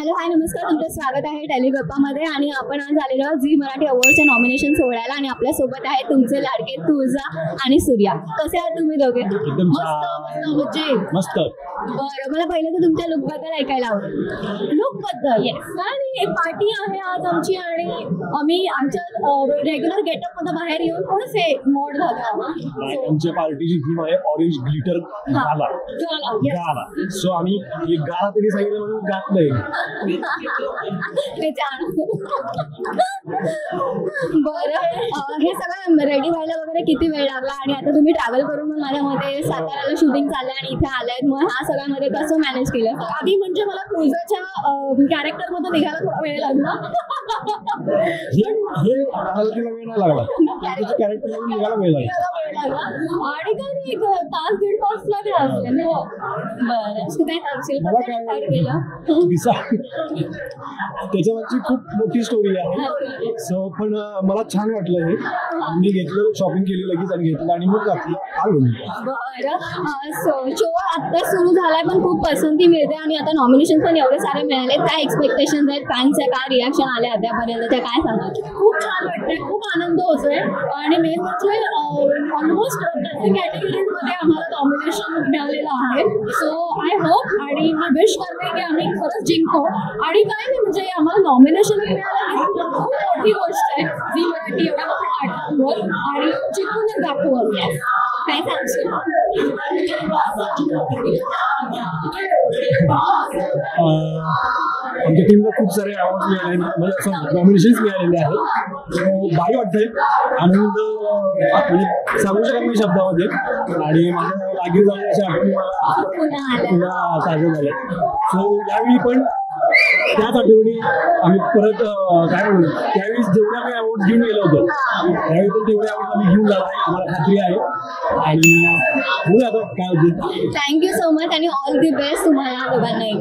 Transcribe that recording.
Hello hi नमस्कार, तुमचं स्वागत आहे टेली गप्पामध्ये. आणि आपण आज आलेलो आहोत झी मराठी अवॉर्डच्या नॉमिनेशन सोहळ्याला आणि आपल्या सोबत आहे तुमचे लाडके तुळजा आणि सूर्या. कसे आहात तुम्ही दोघे? एकदम मस्त. बरं, मला पहिलं तर तुमच्या लुक बद्दल ऐकायला आवडेल. लुक बद्दल आणि एक पार्टी आहे आज आमची आणि आम्ही आमच्या रेग्युलर गेटअप मध्ये बाहेर येऊन थोडेसे मोड झालो. आमच्या पार्टीची थीम आहे ऑरेंज ग्लिटर गाला. सो आम्ही एक गाला तरी सांगितलं म्हणून घातलंय. बरं, हे सगळं रेडी व्हायला वगैरे किती वेळ लागला आणि आता तुम्ही ट्रॅव्हल करून मग माझ्या मते साताऱ्याला शूटिंग चाललंय आणि इथे आलाय, मग हा सगळ्यामध्ये कसं मॅनेज केलं? आधी म्हणजे मला तुळजाच्या कॅरेक्टर मध्ये निघायला थोडा वेळ लागला. हे तिला वेळ नाही लागला, कॅरेक्टर म्हणून निघायला वेळ लागला आणि काही एक तास दीड तास लागला असेल. बरं, काय सांगशील मला काय दिसा त्याच्यावरची खूप मोठी स्टोरी आहे. सो पण मला छान वाटलं. हे मी घेतलं, शॉपिंग केली लगेच आणि घेतलं आणि मग आलो. बरं, शो आता सुरू झालाय पण खूप पसंती मिळते आणि आता नॉमिनेशन पण एवढे सारे मिळाले. काय एक्सपेक्टेशन आहेत फॅन्सच्या, काय रिॲक्शन आले अद्यापर्यंत, त्या काय सांगा? खूप छान वाटतंय, खूप आनंद होतोय आणि मेन म्हणजे ऑलमोस्ट प्रत्येक कॅटेगरीज मध्ये आम्हाला नॉमिनेशन मिळालेलं आहे. सो आय होप आणि मी विश करते की आम्ही खरंच जिंकू. आणि काय नाही म्हणजे आम्हाला नॉमिनेशन मिळालं ही खूप मोठी गोष्ट आहे. झी मराठी एवढ्या मोठ्या नाटकांवर आणि जिंकूनच दाखवू. काय सांगशील? आमच्या टीमला खूप सारे अवॉर्ड मिळाले, म्हणजे नॉमिनेशन्स मिळालेले आहेत. भारी वाटतंय, आनंद म्हणजे सांगू शकत नाही शब्दामध्ये. आणि माझ्या लागीर झाले अशा आठवणी पुन्हा ताजे झाले. सो यावेळी पण त्याच आठवणी आम्ही परत काय म्हणू, त्यावेळी जेवढे आम्ही अवॉर्ड घेऊन गेलो होतो त्यावेळी पण तेवढे अवॉर्ड आम्ही घेऊन जाणार आहे, आम्हाला खात्री आहे. आणि बघूया आता काय होते. थँक्यू सो मच आणि ऑल दी बेस्ट तुम्हाला दोघांनाही.